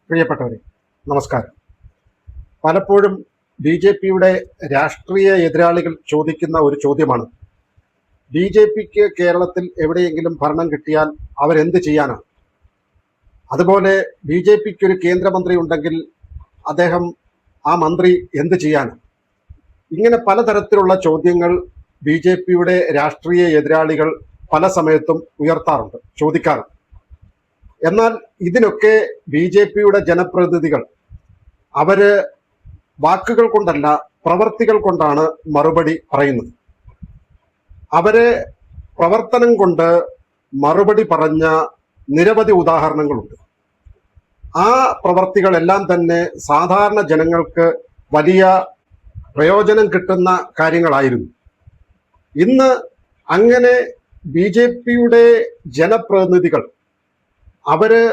പ്രിയപ്പെട്ടവരെ, നമസ്കാരം. പലപ്പോഴും ബി ജെ പിയുടെ രാഷ്ട്രീയ എതിരാളികൾ ചോദിക്കുന്ന ഒരു ചോദ്യമാണ്, ബി ജെ പിക്ക് കേരളത്തിൽ എവിടെയെങ്കിലും ഭരണം കിട്ടിയാൽ അവരെന്ത് ചെയ്യാനാണ്? അതുപോലെ ബി ജെ പിക്ക് ഒരു കേന്ദ്രമന്ത്രി ഉണ്ടെങ്കിൽ ആ മന്ത്രി എന്ത് ചെയ്യാനാണ്? ഇങ്ങനെ പലതരത്തിലുള്ള ചോദ്യങ്ങൾ ബി ജെ പിയുടെ രാഷ്ട്രീയ എതിരാളികൾ പല സമയത്തും ഉയർത്താറുണ്ട്, ചോദിക്കാറുണ്ട്. എന്നാൽ ഇതിനൊക്കെ ബി ജെ പിയുടെ ജനപ്രതിനിധികൾ അവര് വാക്കുകൾ കൊണ്ടല്ല, പ്രവർത്തികൾ കൊണ്ടാണ് മറുപടി പറയുന്നത്. അവര് പ്രവർത്തനം കൊണ്ട് മറുപടി പറഞ്ഞ നിരവധി ഉദാഹരണങ്ങളുണ്ട്. ആ പ്രവർത്തികളെല്ലാം തന്നെ സാധാരണ ജനങ്ങൾക്ക് വലിയ പ്രയോജനം കിട്ടുന്ന കാര്യങ്ങളായിരുന്നു. ഇന്ന് അങ്ങനെ ബി ജെ പിയുടെ ജനപ്രതിനിധികൾ അവര്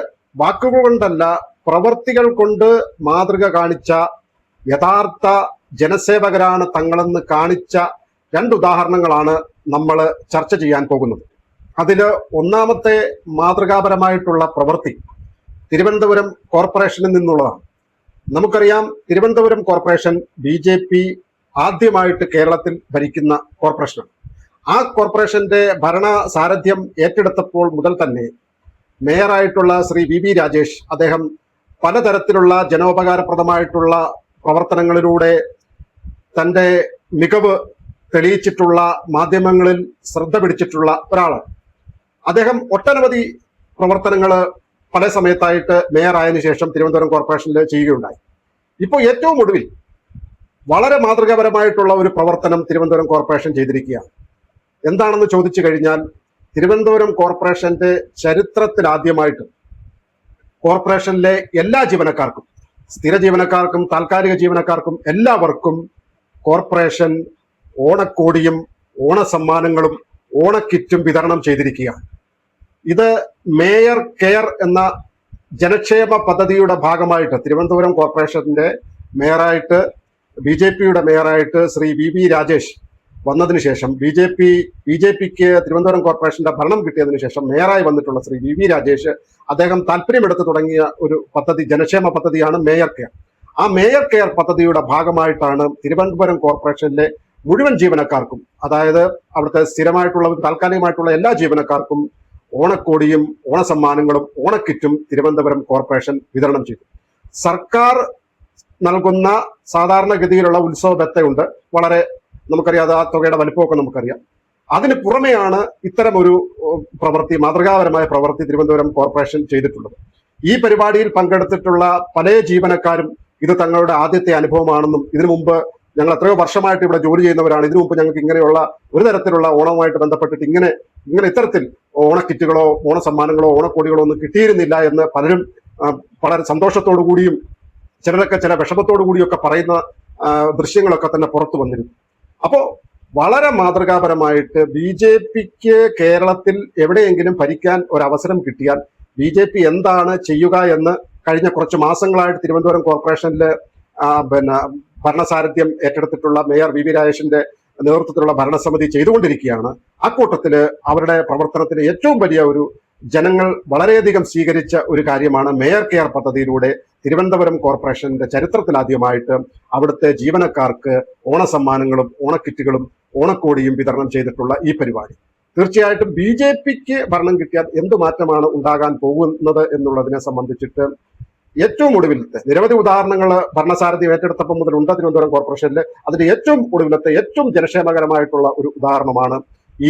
വാക്കുകൾ കൊണ്ടല്ല, പ്രവർത്തികൾ കൊണ്ട് മാതൃക കാണിച്ച യഥാർത്ഥ ജനസേവകരാണ് തങ്ങളെന്ന് കാണിച്ച രണ്ട് ഉദാഹരണങ്ങളാണ് നമ്മൾ ചർച്ച ചെയ്യാൻ പോകുന്നത്. അതിൽ ഒന്നാമത്തെ മാതൃകാപരമായിട്ടുള്ള പ്രവൃത്തി തിരുവനന്തപുരം കോർപ്പറേഷനിൽ നിന്നുള്ളതാണ്. നമുക്കറിയാം, Thiruvananthapuram corporation B J P ആദ്യമായിട്ട് കേരളത്തിൽ ഭരിക്കുന്ന കോർപ്പറേഷനാണ്. ആ കോർപ്പറേഷന്റെ ഭരണ സാരഥ്യം ഏറ്റെടുത്തപ്പോൾ മുതൽ തന്നെ മേയറായിട്ടുള്ള ശ്രീ വി രാജേഷ് അദ്ദേഹം പലതരത്തിലുള്ള ജനോപകാരപ്രദമായിട്ടുള്ള പ്രവർത്തനങ്ങളിലൂടെ തൻ്റെ മികവ് തെളിയിച്ചിട്ടുള്ള, മാധ്യമങ്ങളിൽ ശ്രദ്ധ പിടിച്ചിട്ടുള്ള ഒരാളാണ്. അദ്ദേഹം ഒട്ടനവധി പ്രവർത്തനങ്ങൾ പല സമയത്തായിട്ട് മേയറായതിനു ശേഷം തിരുവനന്തപുരം കോർപ്പറേഷനിൽ ചെയ്യുകയുണ്ടായി. ഇപ്പോൾ ഏറ്റവും ഒടുവിൽ വളരെ മാതൃകാപരമായിട്ടുള്ള ഒരു പ്രവർത്തനം തിരുവനന്തപുരം കോർപ്പറേഷൻ ചെയ്തിരിക്കുകയാണ്. എന്താണെന്ന് ചോദിച്ചു കഴിഞ്ഞാൽ, തിരുവനന്തപുരം കോർപ്പറേഷന്റെ ചരിത്രത്തിലാദ്യമായിട്ട് കോർപ്പറേഷനിലെ എല്ലാ ജീവനക്കാർക്കും, സ്ഥിര ജീവനക്കാർക്കും താൽക്കാലിക ജീവനക്കാർക്കും എല്ലാവർക്കും കോർപ്പറേഷൻ ഓണക്കോടിയും ഓണസമ്മാനങ്ങളും ഓണക്കിറ്റും വിതരണം ചെയ്തിരിക്കുകയാണ്. ഇത് മേയർ കെയർ എന്ന ജനക്ഷേമ പദ്ധതിയുടെ ഭാഗമായിട്ട് തിരുവനന്തപുരം കോർപ്പറേഷന്റെ മേയറായിട്ട് ബി ജെ പിയുടെ മേയറായിട്ട് ശ്രീ വി രാജേഷ് വന്നതിന് ശേഷം, ബി ജെ പിക്ക് തിരുവനന്തപുരം കോർപ്പറേഷന്റെ ഭരണം കിട്ടിയതിനു ശേഷം മേയറായി വന്നിട്ടുള്ള ശ്രീ വി രാജേഷ് അദ്ദേഹം താല്പര്യമെടുത്ത് തുടങ്ങിയ ഒരു പദ്ധതി, ജനക്ഷേമ പദ്ധതിയാണ് മേയർ കെയർ. ആ മേയർ കെയർ പദ്ധതിയുടെ ഭാഗമായിട്ടാണ് തിരുവനന്തപുരം കോർപ്പറേഷനിലെ മുഴുവൻ ജീവനക്കാർക്കും, അതായത് അവിടുത്തെ സ്ഥിരമായിട്ടുള്ള താൽക്കാലികമായിട്ടുള്ള എല്ലാ ജീവനക്കാർക്കും ഓണക്കോടിയും ഓണസമ്മാനങ്ങളും ഓണക്കിറ്റും തിരുവനന്തപുരം കോർപ്പറേഷൻ വിതരണം ചെയ്തു. സർക്കാർ നൽകുന്ന സാധാരണഗതിയിലുള്ള ഉത്സവ ബത്തയുണ്ട്, വളരെ നമുക്കറിയാം, ആ തുകയുടെ വലിപ്പമൊക്കെ നമുക്കറിയാം. അതിന് പുറമെയാണ് ഇത്തരമൊരു പ്രവൃത്തി, മാതൃകാപരമായ പ്രവൃത്തി തിരുവനന്തപുരം കോർപ്പറേഷൻ ചെയ്തിട്ടുള്ളത്. ഈ പരിപാടിയിൽ പങ്കെടുത്തിട്ടുള്ള പല ജീവനക്കാരും ഇത് തങ്ങളുടെ ആദ്യത്തെ അനുഭവമാണെന്നും, ഇതിനു മുമ്പ് ഞങ്ങൾ എത്രയോ വർഷമായിട്ട് ഇവിടെ ജോലി ചെയ്യുന്നവരാണ്, ഇതിനു മുമ്പ് ഞങ്ങൾക്ക് ഇങ്ങനെയുള്ള ഒരു തരത്തിലുള്ള ഓണവുമായിട്ട് ബന്ധപ്പെട്ടിട്ട് ഇങ്ങനെ ഇത്തരത്തിൽ ഓണക്കിറ്റുകളോ ഓണസമ്മാനങ്ങളോ ഓണക്കോടികളോ ഒന്നും കിട്ടിയിരുന്നില്ല എന്ന് പലരും വളരെ സന്തോഷത്തോടു കൂടിയും ചിലരൊക്കെ ചില വിഷമത്തോടു കൂടിയൊക്കെ പറയുന്ന ദൃശ്യങ്ങളൊക്കെ തന്നെ പുറത്തു വന്നിരുന്നു. അപ്പോൾ വളരെ മാതൃകാപരമായിട്ട് ബി ജെ പിക്ക് കേരളത്തിൽ എവിടെയെങ്കിലും ഭരിക്കാൻ ഒരവസരം കിട്ടിയാൽ ബി ജെ പി എന്താണ് ചെയ്യുക എന്ന് കഴിഞ്ഞ കുറച്ച് മാസങ്ങളായിട്ട് തിരുവനന്തപുരം കോർപ്പറേഷനിൽ ഭരണസാരഥ്യം ഏറ്റെടുത്തിട്ടുള്ള മേയർ വി രാജേഷിന്റെ നേതൃത്വത്തിലുള്ള ഭരണസമിതി ചെയ്തുകൊണ്ടിരിക്കുകയാണ്. അക്കൂട്ടത്തില് അവരുടെ പ്രവർത്തനത്തിന് ഏറ്റവും വലിയ ഒരു ജനങ്ങൾ വളരെയധികം സ്വീകരിച്ച ഒരു കാര്യമാണ് മേയർ കെയർ പദ്ധതിയിലൂടെ തിരുവനന്തപുരം കോർപ്പറേഷന്റെ ചരിത്രത്തിലാദ്യമായിട്ട് അവിടുത്തെ ജീവനക്കാർക്ക് ഓണസമ്മാനങ്ങളും ഓണക്കിറ്റുകളും ഓണക്കോടിയും വിതരണം ചെയ്തിട്ടുള്ള ഈ പരിപാടി. തീർച്ചയായിട്ടും ബി ജെ പിക്ക് ഭരണം കിട്ടിയാൽ എന്ത് മാറ്റമാണ് ഉണ്ടാകാൻ പോകുന്നത് എന്നുള്ളതിനെ സംബന്ധിച്ചിട്ട് ഏറ്റവും ഒടുവിലത്തെ നിരവധി ഉദാഹരണങ്ങൾ ഭരണസാരഥി ഏറ്റെടുത്തപ്പോൾ മുതൽ ഉണ്ട് തിരുവനന്തപുരം കോർപ്പറേഷനിൽ. അതിന്റെ ഏറ്റവും ഒടുവിലത്തെ ഏറ്റവും ജനക്ഷേമകരമായിട്ടുള്ള ഒരു ഉദാഹരണമാണ്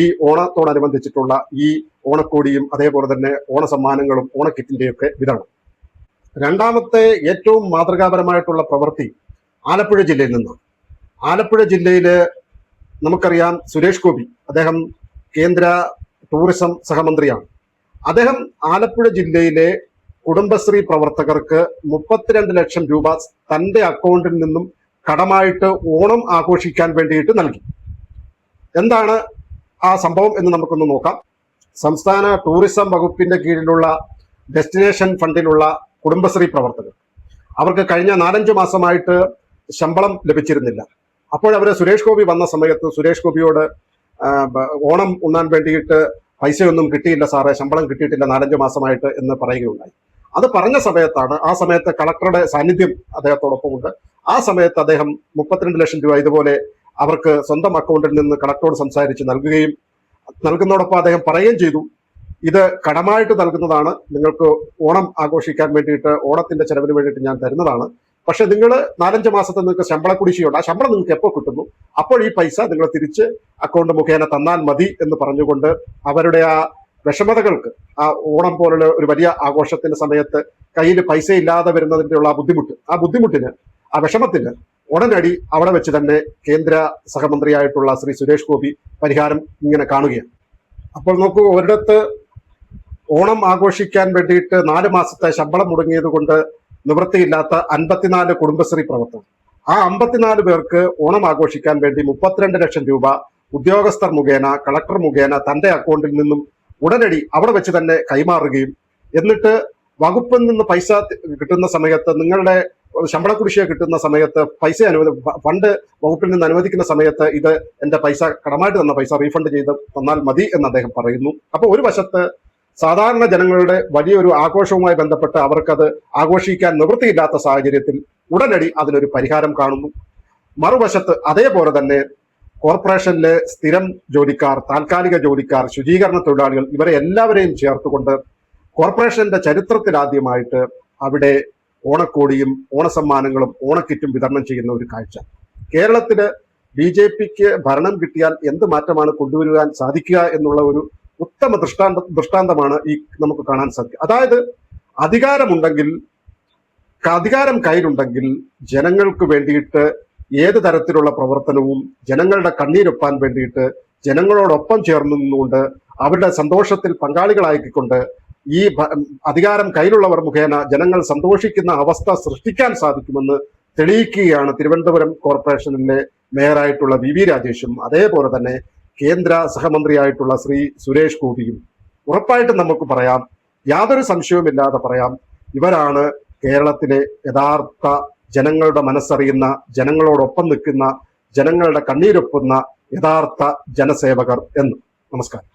ഈ ഓണത്തോടനുബന്ധിച്ചിട്ടുള്ള ഈ ഓണക്കോടിയും അതേപോലെ തന്നെ ഓണസമ്മാനങ്ങളും ഓണക്കിറ്റിന്റെയൊക്കെ വിതരണം. രണ്ടാമത്തെ ഏറ്റവും മാതൃകാപരമായിട്ടുള്ള പ്രവൃത്തി ആലപ്പുഴ ജില്ലയിൽ നിന്നാണ്. ആലപ്പുഴ ജില്ലയില് നമുക്കറിയാം, സുരേഷ് ഗോപി അദ്ദേഹം കേന്ദ്ര ടൂറിസം സഹമന്ത്രിയാണ്. അദ്ദേഹം ആലപ്പുഴ ജില്ലയിലെ കുടുംബശ്രീ പ്രവർത്തകർക്ക് 32 ലക്ഷം രൂപ തന്റെ അക്കൗണ്ടിൽ നിന്നും കടമായിട്ട് ഓണം ആഘോഷിക്കാൻ വേണ്ടിയിട്ട് നൽകി. എന്താണ് ആ സംഭവം എന്ന് നമുക്കൊന്ന് നോക്കാം. സംസ്ഥാന ടൂറിസം വകുപ്പിന്റെ കീഴിലുള്ള ഡെസ്റ്റിനേഷൻ ഫണ്ടിലുള്ള കുടുംബശ്രീ പ്രവർത്തകർ, അവർക്ക് കഴിഞ്ഞ 4-5 മാസമായിട്ട് ശമ്പളം ലഭിച്ചിരുന്നില്ല. അപ്പോഴവര് സുരേഷ് ഗോപി വന്ന സമയത്ത് സുരേഷ് ഗോപിയോട് ഓണം ഉണ്ണാൻ വേണ്ടിയിട്ട് പൈസയൊന്നും കിട്ടിയില്ല സാറേ, ശമ്പളം കിട്ടിയിട്ടില്ല 4-5 മാസമായിട്ട് എന്ന് പറയുകയുണ്ടായി. അത് പറഞ്ഞ സമയത്താണ്, ആ സമയത്ത് കളക്ടറുടെ സാന്നിധ്യം അദ്ദേഹത്തോടൊപ്പം ഉണ്ട്. ആ സമയത്ത് അദ്ദേഹം 32 ലക്ഷം രൂപ ഇതുപോലെ അവർക്ക് സ്വന്തം അക്കൗണ്ടിൽ നിന്ന് കളക്ടറോട് സംസാരിച്ച് നൽകുന്നതോടൊപ്പം അദ്ദേഹം പറയുകയും ചെയ്തു, ഇത് കടമായിട്ട് നൽകുന്നതാണ്, നിങ്ങൾക്ക് ഓണം ആഘോഷിക്കാൻ വേണ്ടിയിട്ട്, ഓണത്തിന്റെ ചെലവിന് വേണ്ടിയിട്ട് ഞാൻ തരുന്നതാണ്. പക്ഷെ നിങ്ങൾ 4-5 മാസത്തെ നിങ്ങൾക്ക് ശമ്പള കുടിശ്ശികയുണ്ട്, ആ ശമ്പളം നിങ്ങൾക്ക് എപ്പോൾ കിട്ടുന്നു അപ്പോൾ ഈ പൈസ നിങ്ങൾ തിരിച്ച് അക്കൗണ്ട് മുഖേന തന്നാൽ മതി എന്ന് പറഞ്ഞുകൊണ്ട് അവരുടെ ആ വിഷമതകൾക്ക്, ആ ഓണം പോലുള്ള ഒരു വലിയ ആഘോഷത്തിന്റെ സമയത്ത് കയ്യിൽ പൈസ ഇല്ലാതെ വരുന്നതിന്റെ ഉള്ള ആ ബുദ്ധിമുട്ടിന്, ആ വിഷമത്തിന് ഉടനടി അവിടെ വെച്ച് തന്നെ കേന്ദ്ര സഹമന്ത്രിയായിട്ടുള്ള ശ്രീ സുരേഷ് ഗോപി പരിഹാരം ഇങ്ങനെ കാണുകയാണ്. അപ്പോൾ നോക്കൂ, ഒരിടത്ത് ഓണം ആഘോഷിക്കാൻ വേണ്ടിയിട്ട് 4 മാസത്തെ ശമ്പളം മുടങ്ങിയത് കൊണ്ട് നിവൃത്തിയില്ലാത്ത 54 കുടുംബശ്രീ പ്രവർത്തകർ, ആ 54 പേർക്ക് ഓണം ആഘോഷിക്കാൻ വേണ്ടി 32 ലക്ഷം രൂപ ഉദ്യോഗസ്ഥർ മുഖേന, കളക്ടർ മുഖേന തന്റെ അക്കൗണ്ടിൽ നിന്നും ഉടനടി അവിടെ വെച്ച് തന്നെ കൈമാറുകയും, എന്നിട്ട് വകുപ്പിൽ നിന്ന് പൈസ കിട്ടുന്ന സമയത്ത്, നിങ്ങളുടെ ശമ്പള കുടിശ്ശിക കിട്ടുന്ന സമയത്ത് ഫണ്ട് വകുപ്പിൽ നിന്ന് അനുവദിക്കുന്ന സമയത്ത് ഇത് എന്റെ പൈസ, കടമായിട്ട് തന്ന പൈസ റീഫണ്ട് ചെയ്ത് തന്നാൽ മതി എന്ന് അദ്ദേഹം പറയുന്നു. അപ്പൊ ഒരു വശത്ത് സാധാരണ ജനങ്ങളുടെ വലിയൊരു ആഘോഷവുമായി ബന്ധപ്പെട്ട് അവർക്കത് ആഘോഷിക്കാൻ നിവൃത്തിയില്ലാത്ത സാഹചര്യത്തിൽ ഉടനടി അതിനൊരു പരിഹാരം കാണുന്നു. മറുവശത്ത് അതേപോലെ തന്നെ കോർപ്പറേഷനിലെ സ്ഥിരം ജോലിക്കാർ, താൽക്കാലിക ജോലിക്കാർ, ശുചീകരണ തൊഴിലാളികൾ, ഇവരെ എല്ലാവരെയും ചേർത്തുകൊണ്ട് കോർപ്പറേഷന്റെ ചരിത്രത്തിലാദ്യമായിട്ട് അവിടെ ഓണക്കോടിയും ഓണസമ്മാനങ്ങളും ഓണക്കിറ്റും വിതരണം ചെയ്യുന്ന ഒരു കാഴ്ച. കേരളത്തില് BJPക്ക് ഭരണം കിട്ടിയാൽ എന്ത് മാറ്റമാണ് കൊണ്ടുവരുവാൻ സാധിക്കുക എന്നുള്ള ഒരു ഉത്തമ ദൃഷ്ടാന്തമാണ് ഈ നമുക്ക് കാണാൻ സാധിക്കുക. അതായത് അധികാരം കയ്യിലുണ്ടെങ്കിൽ ജനങ്ങൾക്ക് വേണ്ടിയിട്ട് ഏത് തരത്തിലുള്ള പ്രവർത്തനവും, ജനങ്ങളുടെ കണ്ണീരൊപ്പാൻ വേണ്ടിയിട്ട് ജനങ്ങളോടൊപ്പം ചേർന്ന് നിന്നുകൊണ്ട് അവരുടെ സന്തോഷത്തിൽ പങ്കാളികളാക്കിക്കൊണ്ട് ഈ അധികാരം കയ്യിലുള്ളവർ മുഖേന ജനങ്ങൾ സന്തോഷിക്കുന്ന അവസ്ഥ സൃഷ്ടിക്കാൻ സാധിക്കുമെന്ന് തെളിയിക്കുകയാണ് തിരുവനന്തപുരം കോർപ്പറേഷനിലെ മേയറായിട്ടുള്ള VV രാജേഷും അതേപോലെ തന്നെ കേന്ദ്ര സഹമന്ത്രിയായിട്ടുള്ള ശ്രീ സുരേഷ് ഗോപിയും. ഉറപ്പായിട്ടും നമുക്ക് പറയാം, യാതൊരു സംശയവുമില്ലാതെ പറയാം, ഇവരാണ് കേരളത്തിലെ യഥാർത്ഥ ജനങ്ങളുടെ മനസ്സറിയുന്ന, ജനങ്ങളോടൊപ്പം നിൽക്കുന്ന, ജനങ്ങളുടെ കണ്ണീരൊപ്പുന്ന യഥാർത്ഥ ജനസേവകർ എന്ന്. നമസ്കാരം.